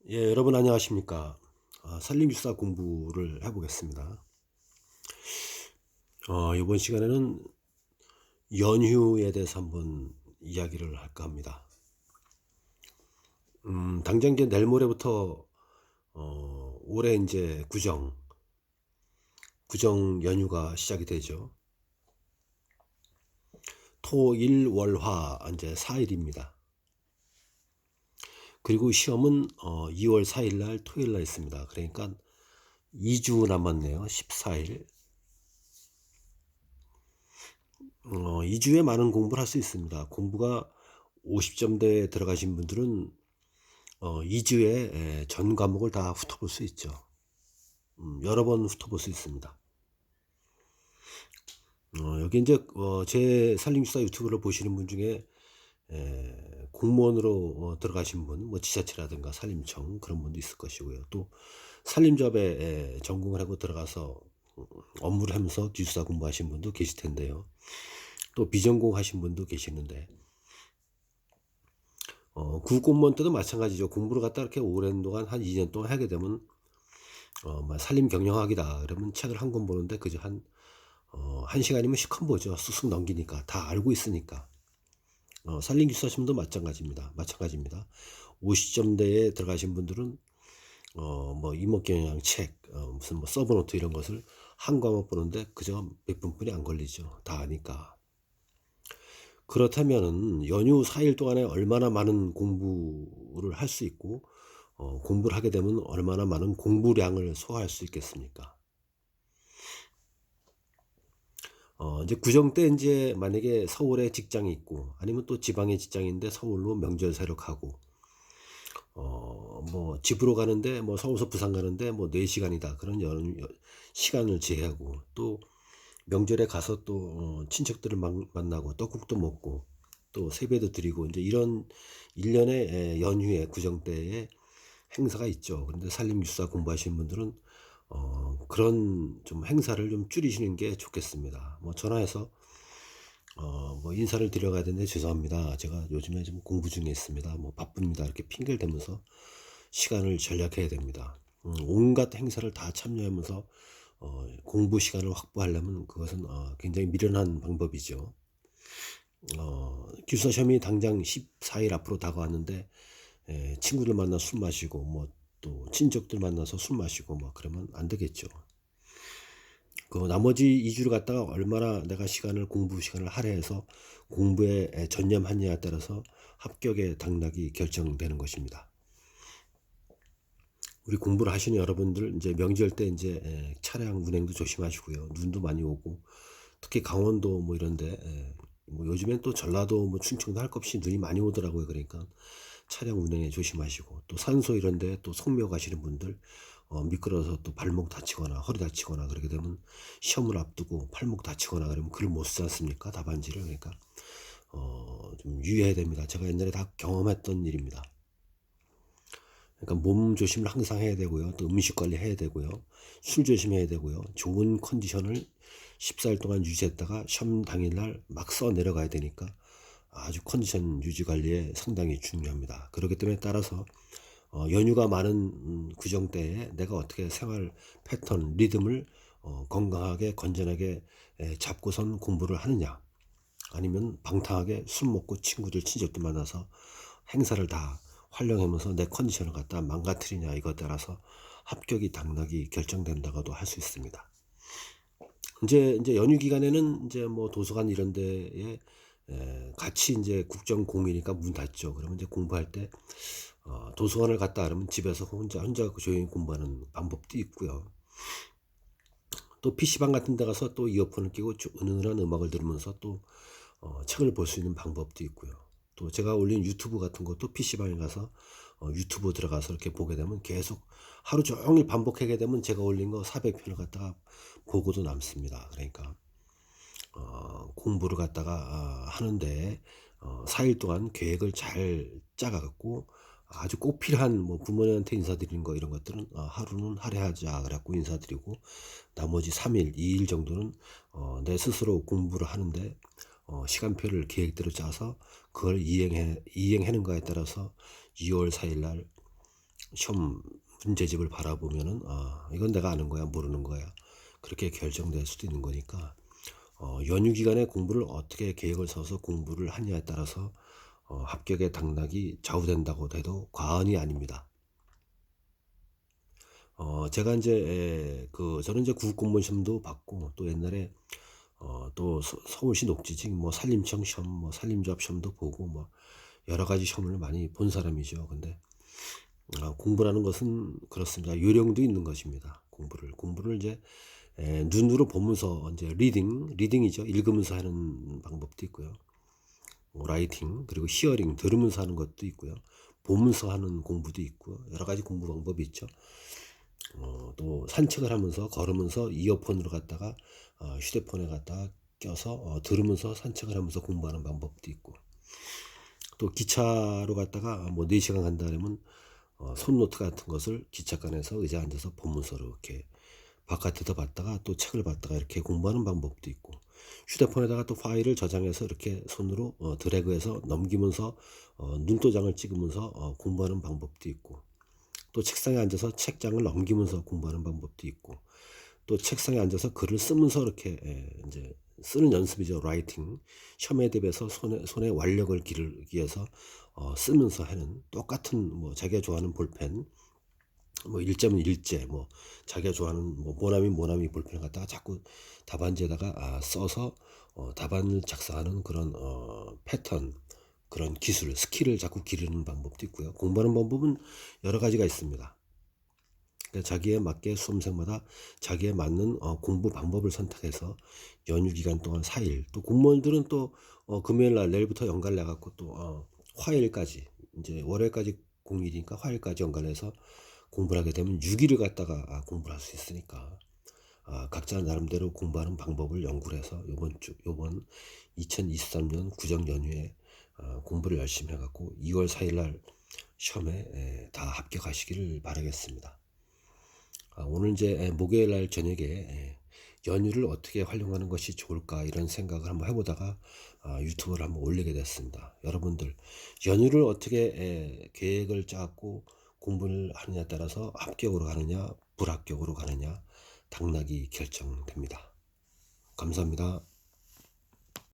예, 여러분 안녕하십니까? 산림교사 공부를 해보겠습니다. 이번 시간에는 연휴에 대해서 한번 이야기를 할까 합니다. 당장 이제 내일 모레부터 올해 이제 구정 연휴가 시작이 되죠. 토, 일, 월, 화 이제 4일입니다. 그리고 시험은 2월 4일 날 토요일 날 있습니다. 그러니까 2주 남았네요. 14일. 2주에 많은 공부를 할 수 있습니다. 공부가 50점대에 들어가신 분들은 2주에 전 과목을 다 훑어볼 수 있죠. 여러 번 훑어볼 수 있습니다. 여기 이제 제 산림수사 유튜브를 보시는 분 중에 공무원으로 들어가신 분, 뭐 지자체라든가 산림청 그런 분도 있을 것이고요. 또 산림조합에 전공을 하고 들어가서 업무를 하면서 기술사 공부하신 분도 계실 텐데요. 또 비전공 하신 분도 계시는데 구공무원 때도 마찬가지죠. 공부를 갖다 이렇게 오랜 동안 한 2년 동안 하게 되면 뭐 산림 경영학이다 그러면 책을 한 권 보는데 그저 한 시간이면 시컷 보죠. 쑥쑥 넘기니까 다 알고 있으니까. 산림 기술사심도 마찬가지입니다. 50점대에 들어가신 분들은 뭐 이목경영 책, 무슨 뭐 서브노트 이런 것을 한 과목 보는데 그저 몇 분뿐이 안 걸리죠. 다 아니까. 그렇다면은 연휴 4일 동안에 얼마나 많은 공부를 할 수 있고 공부를 하게 되면 얼마나 많은 공부량을 소화할 수 있겠습니까? 이제 구정 때 인제 만약에 서울에 직장이 있고 아니면 또 지방에 직장인데 서울로 명절 새록하고 뭐 집으로 가는데 뭐 서울에서 부산 가는데 뭐 4 시간이다. 그런 시간을 제하고 또 명절에 가서 또 친척들을 만나고 떡국도 먹고 또 세배도 드리고 인제 이런 1 년의 연휴에 구정 때에 행사가 있죠. 그런데 산림교사 공부하시는 분들은 그런 좀 행사를 좀 줄이시는 게 좋겠습니다. 뭐 전화해서 뭐 "인사를 드려 가야 되는데 죄송합니다. 제가 요즘에 좀 공부 중에 있습니다. 뭐 바쁩니다." 이렇게 핑계를 대면서 시간을 절약해야 됩니다. 온갖 행사를 다 참여하면서 공부 시간을 확보하려면 그것은 굉장히 미련한 방법이죠. 기숙사 시험이 당장 14일 앞으로 다가왔는데 친구들 만나 술 마시고 뭐 또 친척들 만나서 술 마시고 뭐 그러면 안 되겠죠. 그 나머지 2 주를 갖다가 얼마나 내가 시간을 공부 시간을 할애해서 공부에 전념하느냐에 따라서 합격의 당락이 결정되는 것입니다. 우리 공부를 하시는 여러분들 인제 명절 때 인제 차량 운행도 조심하시고요. 눈도 많이 오고 특히 강원도 뭐 이런 데 뭐 요즘엔 또 전라도 뭐 충청도 할 것 없이 눈이 많이 오더라고요. 그러니까 차량 운행에 조심하시고 또 산소 이런 데 또 속묘 가시는 분들 미끄러워서 또 발목 다치거나 허리 다치거나 그러게 되면 시험을 앞두고 팔목 다치거나 그러면 글을 못 쓰지 않습니까? 답안지를. 그러니까 좀 유의해야 됩니다. 제가 옛날에 다 경험했던 일입니다. 그러니까 몸 조심을 항상 해야 되고요. 또 음식 관리해야 되고요. 술 조심해야 되고요. 좋은 컨디션을 14일 동안 유지했다가 시험 당일날 막 써 내려가야 되니까 아주 컨디션 유지 관리에 상당히 중요합니다. 그렇기 때문에 따라서 연휴가 많은 구정 때에 내가 어떻게 생활 패턴, 리듬을 건강하게 건전하게 잡고선 공부를 하느냐 아니면 방탕하게 술 먹고 친구들 친척들 만나서 행사를 다 활용하면서 내 컨디션을 갖다 망가뜨리냐 이것 따라서 합격이 당락이 결정된다고도 할 수 있습니다. 이제 연휴 기간에는 이제 뭐 도서관 이런 데에 같이 인제 국정 공휴니까 문 닫죠. 그러면 이제 공부할 때 도서관을 갔다 그러면 집에서 혼자 조용히 공부하는 방법도 있고요. 또 PC방 같은 데 가서 또 이어폰을 끼고 은은한 음악을 들으면서 또 책을 볼 수 있는 방법도 있고요. 또 제가 올린 유튜브 같은 것도 PC방에 가서 유튜브 들어가서 이렇게 보게 되면 계속 하루 종일 반복하게 되면 제가 올린 거 400 편을 갖다가 보고도 남습니다. 그러니까 공부를 갖다가 하는데 4일 동안 계획을 잘 짜가 갖고 아주 꼭 필요한 뭐 부모님한테 인사드리는 거 이런 것들은 하루는 할애하자 그래 갖고 인사드리고 나머지 3 일, 2일 정도는 내 스스로 공부를 하는데 시간표를 계획대로 짜서 그걸 이행하는 거에 따라서 2월 4일 날 시험 문제집을 바라보면은 이건 내가 아는 거야 모르는 거야 그렇게 결정될 수도 있는 거니까 연휴 기간에 공부를 어떻게 계획을 세워서 공부를 하냐에 따라서 합격의 당락이 좌우된다고 해도 과언이 아닙니다. 제가 이제 저는 이제 구급 공무원 시험도 봤고 또 옛날에 또 서울시 녹지직 뭐 산림청 시험 뭐 산림조합 시험도 보고 뭐 여러 가지 시험을 많이 본 사람이죠. 근데 공부라는 것은 그렇습니다. 요령도 있는 것입니다. 공부를 이제 눈으로 보면서 이제 리딩이죠. 읽으면서 하는 방법도 있고요. 라이팅 그리고 히어링 들으면서 하는 것도 있고요. 보면서 하는 공부도 있고 여러 가지 공부 방법이 있죠. 또 산책을 하면서 걸으면서 이어폰으로 갖다가 휴대폰에 갖다가 껴서 들으면서 산책을 하면서 공부하는 방법도 있고 또 기차로 갔다가 뭐 4시간 간다 그러면 손노트 같은 것을 기차간에서 의자에 앉아서 보면서 이렇게 바깥에서 봤다가 또 책을 봤다가 이렇게 공부하는 방법도 있고 휴대폰에다가 또 파일을 저장해서 이렇게 손으로 드래그해서 넘기면서 눈도장을 찍으면서 공부하는 방법도 있고 또 책상에 앉아서 책장을 넘기면서 공부하는 방법도 있고 또 책상에 앉아서 글을 쓰면서 이렇게 이제 쓰는 연습이죠. 라이팅. 시험에 대비해서 손에 완력을 기르기 위해서 쓰면서 하는 똑같은 뭐 자기가 좋아하는 볼펜 뭐 일자면 일제 뭐 자기가 좋아하는 뭐 모나미 볼펜을 갖다가 자꾸 답안지에다가 써서 답안을 작성하는 그런 패턴 그런 기술 스킬을 자꾸 기르는 방법도 있고요. 공부하는 방법은 여러 가지가 있습니다. 그러니까 자기에 맞게 수험생마다 자기에 맞는 공부 방법을 선택해서 연휴 기간 동안 4일 또 공무원들은 또 금요일 날 내일부터 연가를 내 갖고 또 화요일까지 이제 월요일까지 공휴일이니까 화요일까지 연가해서 공부를 하게 되면 6일을 갖다가 공부를 할 수 있으니까 각자 나름대로 공부하는 방법을 연구를 해서 요번 2023년 구정 연휴에 공부를 열심히 해 갖고 2월 4일 날 시험에 다 합격하시기를 바라겠습니다. 오늘 이제 목요일 날 저녁에 연휴를 어떻게 활용하는 것이 좋을까 이런 생각을 한번 해보다가 유튜브를 한번 올리게 됐습니다. 여러분들 연휴를 어떻게 계획을 짜고 공부를 하느냐에 따라서 합격으로 가느냐 불합격으로 가느냐 당락이 결정됩니다. 감사합니다.